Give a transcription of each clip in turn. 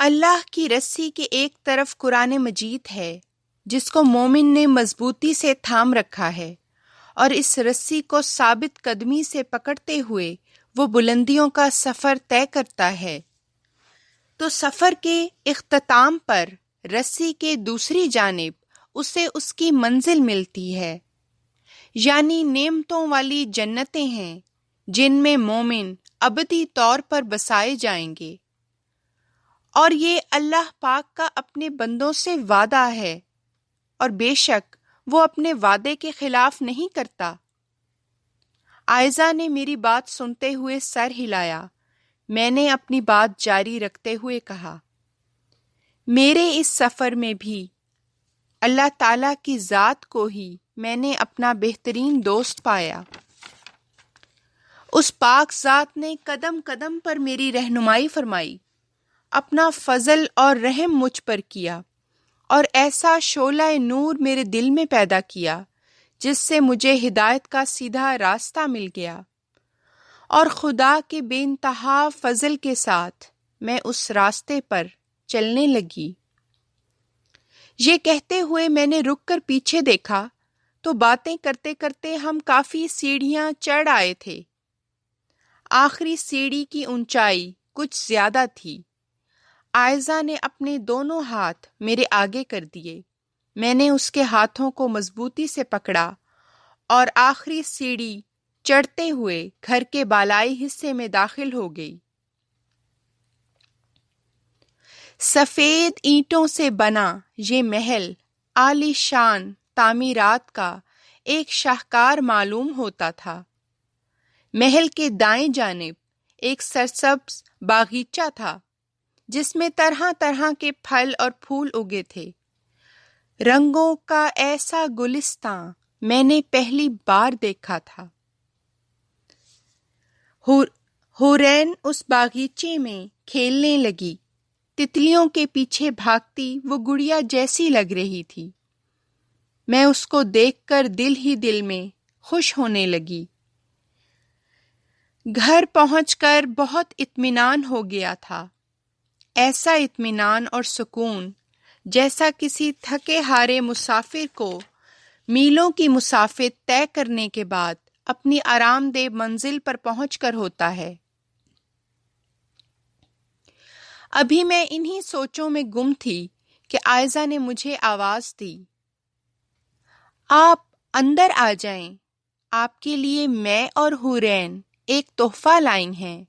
اللہ کی رسی کے ایک طرف قرآن مجید ہے جس کو مومن نے مضبوطی سے تھام رکھا ہے، اور اس رسی کو ثابت قدمی سے پکڑتے ہوئے وہ بلندیوں کا سفر طے کرتا ہے۔ تو سفر کے اختتام پر رسی کے دوسری جانب اسے اس کی منزل ملتی ہے، یعنی نعمتوں والی جنتیں ہیں جن میں مومن ابدی طور پر بسائے جائیں گے، اور یہ اللہ پاک کا اپنے بندوں سے وعدہ ہے، اور بے شک وہ اپنے وعدے کے خلاف نہیں کرتا۔ عائزہ نے میری بات سنتے ہوئے سر ہلایا۔ میں نے اپنی بات جاری رکھتے ہوئے کہا، میرے اس سفر میں بھی اللہ تعالیٰ کی ذات کو ہی میں نے اپنا بہترین دوست پایا۔ اس پاک ذات نے قدم قدم پر میری رہنمائی فرمائی، اپنا فضل اور رحم مجھ پر کیا، اور ایسا شعلہ نور میرے دل میں پیدا کیا جس سے مجھے ہدایت کا سیدھا راستہ مل گیا، اور خدا کے بے انتہا فضل کے ساتھ میں اس راستے پر چلنے لگی۔ یہ کہتے ہوئے میں نے رک کر پیچھے دیکھا تو باتیں کرتے کرتے ہم کافی سیڑھیاں چڑھ آئے تھے۔ آخری سیڑھی کی اونچائی کچھ زیادہ تھی۔ عائزہ نے اپنے دونوں ہاتھ میرے آگے کر دیے۔ میں نے اس کے ہاتھوں کو مضبوطی سے پکڑا اور آخری سیڑھی چڑھتے ہوئے گھر کے بالائی حصے میں داخل ہو گئی۔ سفید اینٹوں سے بنا یہ محل عالی شان تعمیرات کا ایک شاہکار معلوم ہوتا تھا۔ محل کے دائیں جانب ایک سرسبز باغیچہ تھا جس میں طرح طرح کے پھل اور پھول اگے تھے۔ رنگوں کا ایسا گلستاں میں نے پہلی بار دیکھا تھا۔ حورین اس باغیچے میں کھیلنے لگی۔ تتلیوں کے پیچھے بھاگتی وہ گڑیا جیسی لگ رہی تھی۔ میں اس کو دیکھ کر دل ہی دل میں خوش ہونے لگی۔ گھر پہنچ کر بہت اطمینان ہو گیا تھا، ایسا اطمینان اور سکون جیسا کسی تھکے ہارے مسافر کو میلوں کی مسافت طے کرنے کے بعد اپنی آرام دہ منزل پر پہنچ کر ہوتا ہے۔ ابھی میں انہی سوچوں میں گم تھی کہ عائزہ نے مجھے آواز دی، آپ اندر آ جائیں، آپ کے لیے میں اور حورین ایک تحفہ لائی ہیں۔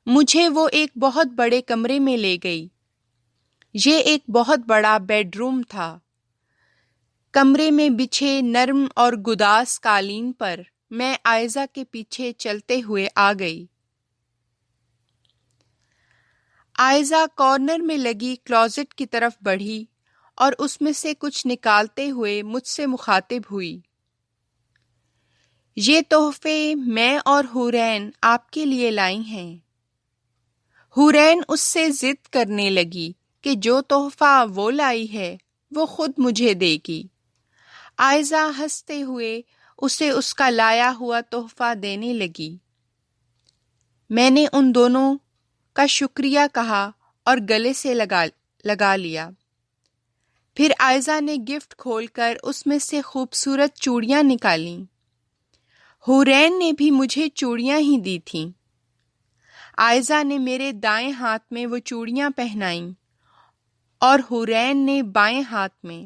مجھے وہ ایک بہت بڑے کمرے میں لے گئی۔ یہ ایک بہت بڑا بیڈ روم تھا۔ کمرے میں بچھے نرم اور گداز قالین پر میں عائزہ کے پیچھے چلتے ہوئے آ گئی۔ عائزہ کارنر میں لگی کلوزٹ کی طرف بڑھی اور اس میں سے کچھ نکالتے ہوئے مجھ سے مخاطب ہوئی، یہ تحفے میں اور حورین آپ کے لیے لائی ہیں۔ حورین اس سے ضد کرنے لگی کہ جو تحفہ وہ لائی ہے وہ خود مجھے دے گی۔ عائزہ ہنستے ہوئے اسے اس کا لایا ہوا تحفہ دینے لگی۔ میں نے ان دونوں کا شکریہ کہا اور گلے سے لگا لیا۔ پھر عائزہ نے گفٹ کھول کر اس میں سے خوبصورت چوڑیاں نکالیں۔ حورین نے بھی مجھے چوڑیاں ہی دی تھیں۔ عائزہ نے میرے دائیں ہاتھ میں وہ چوڑیاں پہنائیں اور حورین نے بائیں ہاتھ میں۔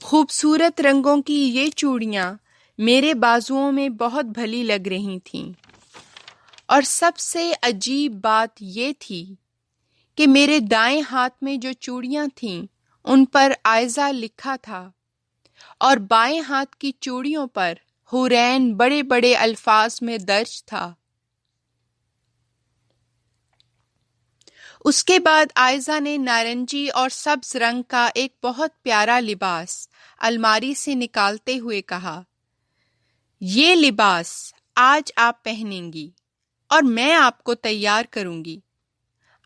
خوبصورت رنگوں کی یہ چوڑیاں میرے بازوؤں میں بہت بھلی لگ رہی تھیں، اور سب سے عجیب بات یہ تھی کہ میرے دائیں ہاتھ میں جو چوڑیاں تھیں ان پر عائزہ لکھا تھا، اور بائیں ہاتھ کی چوڑیوں پر حورین بڑے بڑے الفاظ میں درج تھا۔ اس کے بعد عائزہ نے نارنجی اور سبز رنگ کا ایک بہت پیارا لباس الماری سے نکالتے ہوئے کہا، یہ لباس آج آپ پہنیں گی اور میں آپ کو تیار کروں گی۔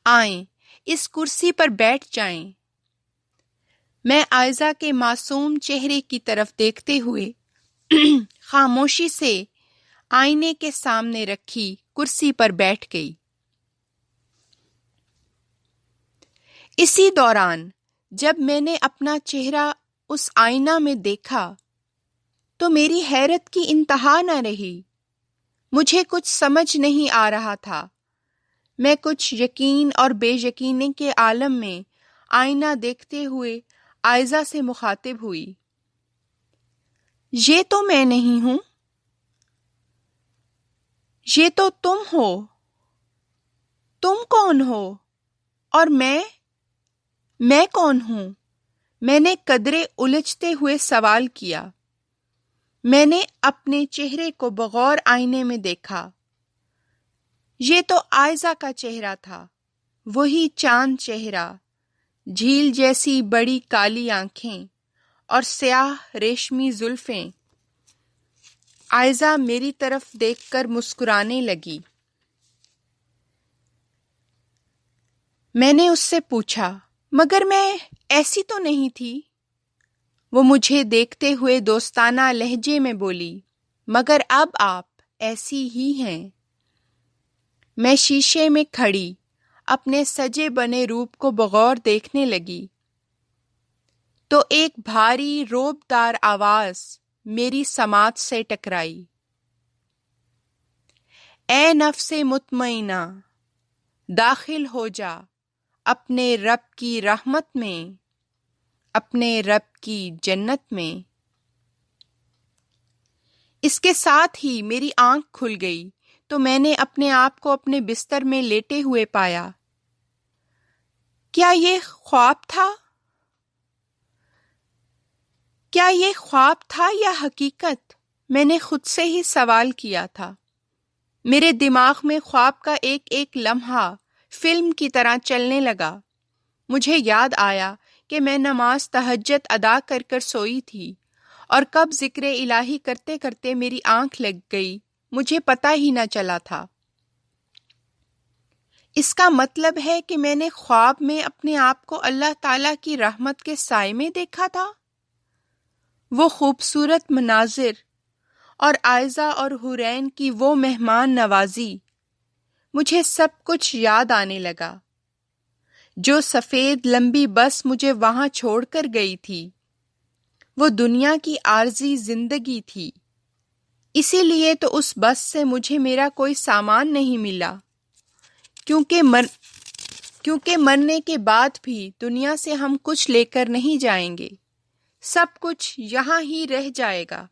آئیں، اس کرسی پر بیٹھ جائیں۔ میں عائزہ کے معصوم چہرے کی طرف دیکھتے ہوئے خاموشی سے آئینے کے سامنے رکھی کرسی پر بیٹھ گئی۔ اسی دوران جب میں نے اپنا چہرہ اس آئینہ میں دیکھا تو میری حیرت کی انتہا نہ رہی۔ مجھے کچھ سمجھ نہیں آ رہا تھا۔ میں کچھ یقین اور بے یقینی کے عالم میں آئینہ دیکھتے ہوئے عائزہ سے مخاطب ہوئی۔ یہ تو میں نہیں ہوں، یہ تو تم ہو۔ تم کون ہو اور میں کون ہوں؟ میں نے قدرے الجھتے ہوئے سوال کیا۔ میں نے اپنے چہرے کو بغور آئینے میں دیکھا۔ یہ تو عائزہ کا چہرہ تھا، وہی چاند چہرہ، جھیل جیسی بڑی کالی آنکھیں اور سیاہ ریشمی زلفیں۔ عائزہ میری طرف دیکھ کر مسکرانے لگی۔ میں نے اس سے پوچھا، مگر میں ایسی تو نہیں تھی؟ وہ مجھے دیکھتے ہوئے دوستانہ لہجے میں بولی، مگر اب آپ ایسی ہی ہیں۔ میں شیشے میں کھڑی اپنے سجے بنے روپ کو بغور دیکھنے لگی تو ایک بھاری روبدار آواز میری سماعت سے ٹکرائی۔ اے نفس مطمئنہ، داخل ہو جا اپنے رب کی رحمت میں، اپنے رب کی جنت میں۔ اس کے ساتھ ہی میری آنکھ کھل گئی تو میں نے اپنے آپ کو اپنے بستر میں لیٹے ہوئے پایا۔ کیا یہ خواب تھا؟ کیا یہ خواب تھا یا حقیقت؟ میں نے خود سے ہی سوال کیا تھا۔ میرے دماغ میں خواب کا ایک ایک لمحہ فلم کی طرح چلنے لگا۔ مجھے یاد آیا کہ میں نماز تہجد ادا کر کر سوئی تھی اور کب ذکر الہی کرتے کرتے میری آنکھ لگ گئی مجھے پتہ ہی نہ چلا تھا۔ اس کا مطلب ہے کہ میں نے خواب میں اپنے آپ کو اللہ تعالیٰ کی رحمت کے سائے میں دیکھا تھا۔ وہ خوبصورت مناظر اور عائزہ اور حورین کی وہ مہمان نوازی، مجھے سب کچھ یاد آنے لگا۔ جو سفید لمبی بس مجھے وہاں چھوڑ کر گئی تھی، وہ دنیا کی عارضی زندگی تھی۔ اسی لیے تو اس بس سے مجھے میرا کوئی سامان نہیں ملا، کیونکہ مرنے کے بعد بھی دنیا سے ہم کچھ لے کر نہیں جائیں گے، سب کچھ یہاں ہی رہ جائے گا۔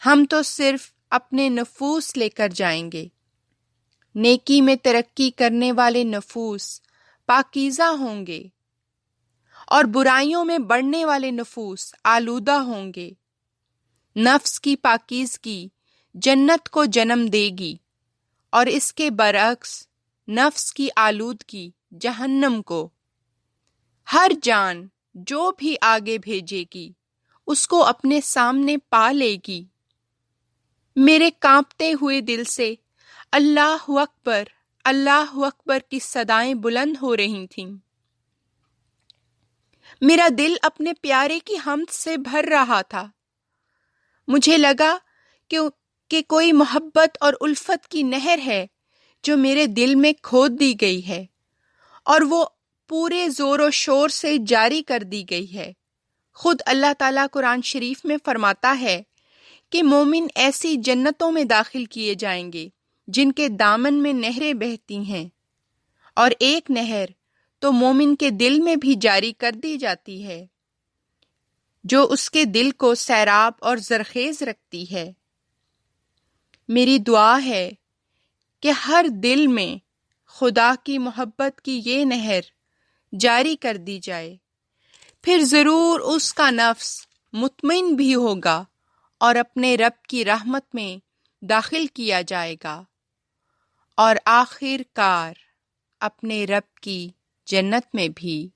ہم تو صرف اپنے نفوس لے کر جائیں گے۔ نیکی میں ترقی کرنے والے نفوس پاکیزہ ہوں گے اور برائیوں میں بڑھنے والے نفوس آلودہ ہوں گے۔ نفس کی پاکیزگی جنت کو جنم دے گی اور اس کے برعکس نفس کی آلودگی جہنم کو۔ ہر جان جو بھی آگے بھیجے گی اس کو اپنے سامنے پا لے گی۔ میرے کانپتے ہوئے دل سے اللہ اکبر کی صدائیں بلند ہو رہی تھیں۔ میرا دل اپنے پیارے کی حمد سے بھر رہا تھا۔ مجھے لگا کہ کوئی محبت اور الفت کی نہر ہے جو میرے دل میں کھود دی گئی ہے اور وہ پورے زور و شور سے جاری کر دی گئی ہے۔ خود اللہ تعالیٰ قرآن شریف میں فرماتا ہے کہ مومن ایسی جنتوں میں داخل کیے جائیں گے جن کے دامن میں نہریں بہتی ہیں، اور ایک نہر تو مومن کے دل میں بھی جاری کر دی جاتی ہے جو اس کے دل کو سیراب اور زرخیز رکھتی ہے۔ میری دعا ہے کہ ہر دل میں خدا کی محبت کی یہ نہر جاری کر دی جائے، پھر ضرور اس کا نفس مطمئن بھی ہوگا اور اپنے رب کی رحمت میں داخل کیا جائے گا اور آخر کار اپنے رب کی جنت میں بھی۔